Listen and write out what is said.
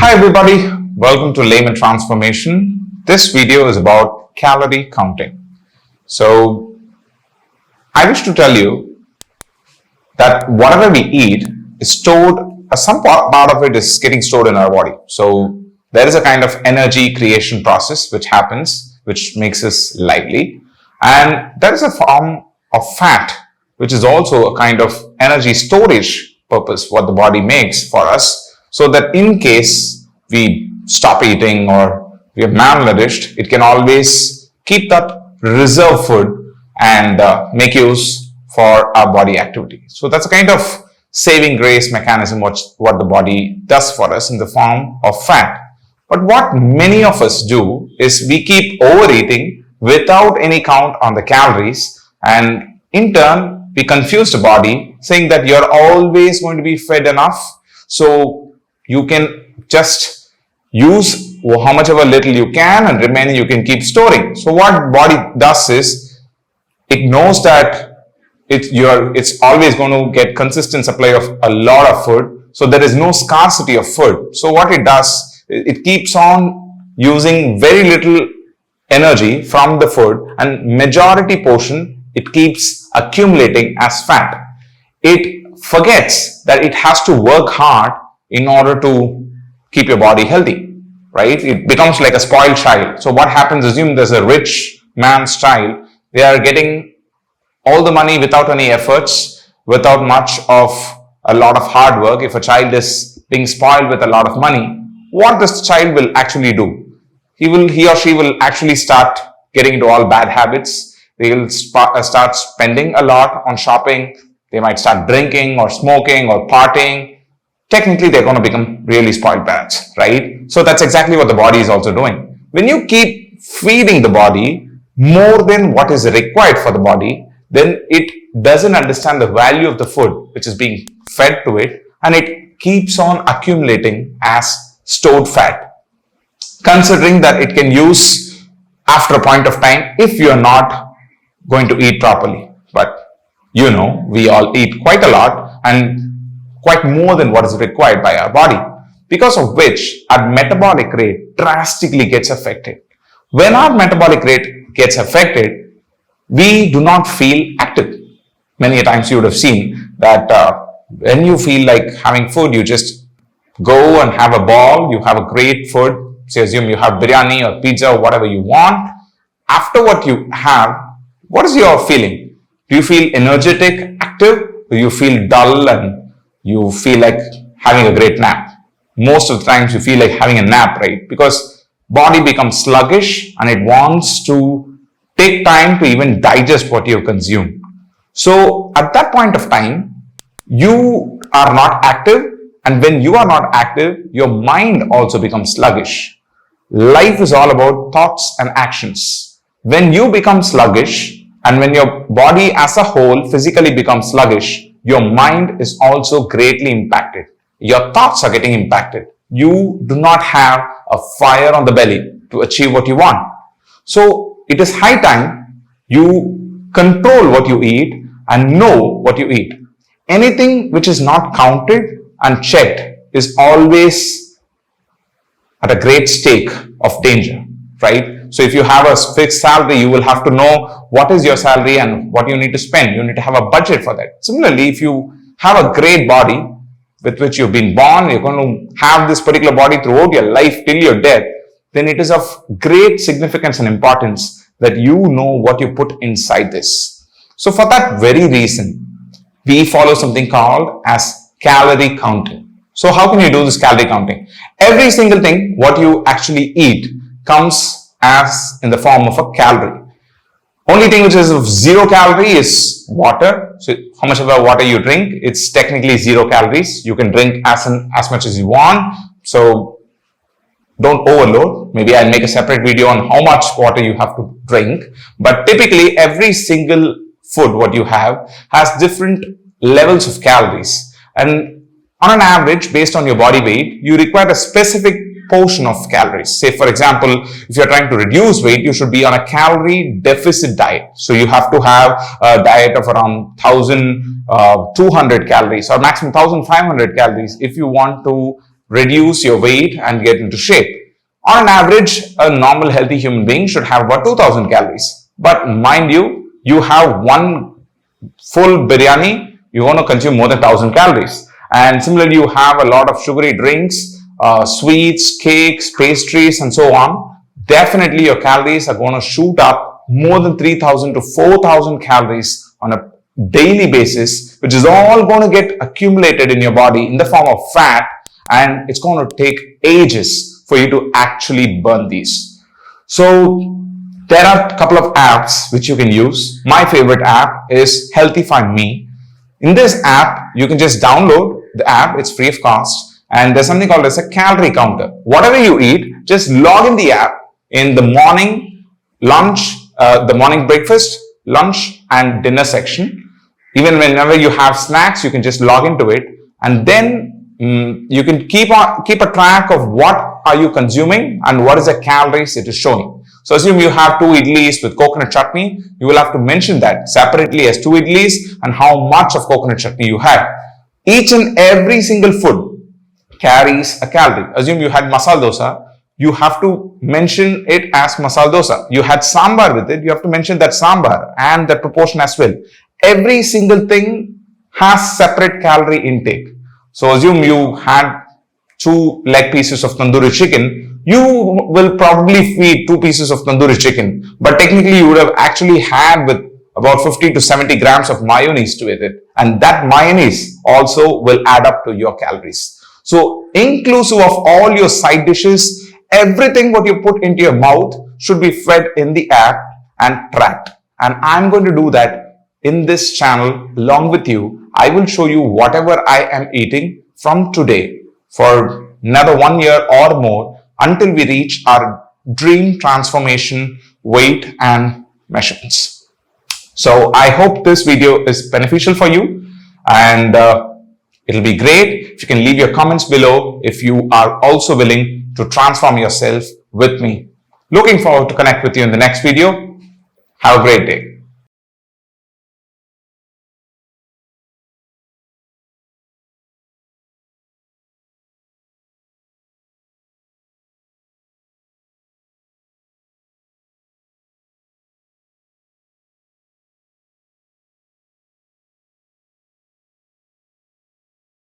Hi everybody, welcome to Layman Transformation. This video is about calorie counting. So, I wish to tell you that whatever we eat is stored, some part of it is getting stored in our body. So, there is a kind of energy creation process which happens, which makes us lively. And there is a form of fat, which is also a kind of energy storage purpose, what the body makes for us. So that in case we stop eating or we are malnourished, it can always keep that reserve food and make use for our body activity. So that's a kind of saving grace mechanism what the body does for us in the form of fat. But what many of us do is we keep overeating without any count on the calories, and in turn we confuse the body saying that you're always going to be fed enough, so you can just use how much of a little you can and remaining you can keep storing. So what body does is it knows that it's always going to get consistent supply of a lot of food. So there is no scarcity of food. So what it does, it keeps on using very little energy from the food, and majority portion it keeps accumulating as fat. It forgets that it has to work hard in order to keep your body healthy, right? It becomes like a spoiled child. So what happens, assume there's a rich man's child, they are getting all the money without any efforts, without much of a lot of hard work. If a child is being spoiled with a lot of money, what this child will actually do? He or she will actually start getting into all bad habits. They will start spending a lot on shopping. They might start drinking or smoking or partying. Technically, they're going to become really spoiled brats, right? So that's exactly what the body is also doing. When you keep feeding the body more than what is required for the body, then it doesn't understand the value of the food which is being fed to it, and it keeps on accumulating as stored fat, considering that it can use after a point of time if you're not going to eat properly. But you know, we all eat quite a lot, and quite more than what is required by our body, because of which our metabolic rate drastically gets affected. When our metabolic rate gets affected, we do not feel active. Many times you would have seen that when you feel like having food, you just go and have a ball, you have a great food, say assume you have biryani or pizza or whatever you want. After what you have, what is your feeling? Do you feel energetic, active? Do you feel dull and you feel like having a great nap? Most of the times you feel like having a nap, right? Because body becomes sluggish and it wants to take time to even digest what you consume. So at that point of time, you are not active, and when you are not active, your mind also becomes sluggish. Life is all about thoughts and actions. When you become sluggish and when your body as a whole physically becomes sluggish, your mind is also greatly impacted. Your thoughts are getting impacted. You do not have a fire on the belly to achieve what you want. So it is high time you control what you eat and know what you eat. Anything which is not counted and checked is always at a great stake of danger, right? So if you have a fixed salary, you will have to know what is your salary and what you need to spend. You need to have a budget for that. Similarly, if you have a great body with which you've been born, you're going to have this particular body throughout your life till your death, then it is of great significance and importance that you know what you put inside this. So for that very reason, we follow something called as calorie counting. So how can you do this calorie counting? Every single thing what you actually eat comes as in the form of a calorie. Only thing which is of 0 calorie is water. So how much of a water you drink, it's technically 0 calories. You can drink as much as you want. So don't overload. Maybe I'll make a separate video on how much water you have to drink. But typically every single food what you have has different levels of calories. And on an average, based on your body weight, you require a specific portion of calories. Say for example, if you're trying to reduce weight, you should be on a calorie deficit diet. So you have to have a diet of around 1200 calories or maximum 1500 calories if you want to reduce your weight and get into shape. On an average, a normal healthy human being should have about 2000 calories. But mind you, you have one full biryani, you want to consume more than 1000 calories. And similarly, you have a lot of sugary drinks, sweets, cakes, pastries, and so on. Definitely your calories are going to shoot up more than 3000 to 4000 calories on a daily basis, which is all going to get accumulated in your body in the form of fat, and it's going to take ages for you to actually burn these. So there are a couple of apps which you can use. My favorite app is Healthify Me. In this app, you can just download the app. It's free of cost. And there's something called as a calorie counter. Whatever you eat, just log in the app in the morning, lunch, the morning breakfast, lunch, and dinner section. Even whenever you have snacks, you can just log into it, and then you can keep a track of what are you consuming and what is the calories it is showing. So assume you have 2 idlis with coconut chutney, you will have to mention that separately as 2 idlis and how much of coconut chutney you had. Each and every single food carries a calorie. Assume you had masala dosa, you have to mention it as masala dosa. You had sambar with it, you have to mention that sambar and that proportion as well. Every single thing has separate calorie intake. So assume you had 2 leg pieces of tandoori chicken, you will probably feed 2 pieces of tandoori chicken, but technically you would have actually had with about 50 to 70 grams of mayonnaise to it, and that mayonnaise also will add up to your calories. So inclusive of all your side dishes, everything what you put into your mouth should be fed in the app and tracked. And I'm going to do that in this channel along with you. I will show you whatever I am eating from today for another 1 year or more until we reach our dream transformation weight and measurements. So I hope this video is beneficial for you, and it'll be great if you can leave your comments below if you are also willing to transform yourself with me. Looking forward to connect with you in the next video. Have a great day.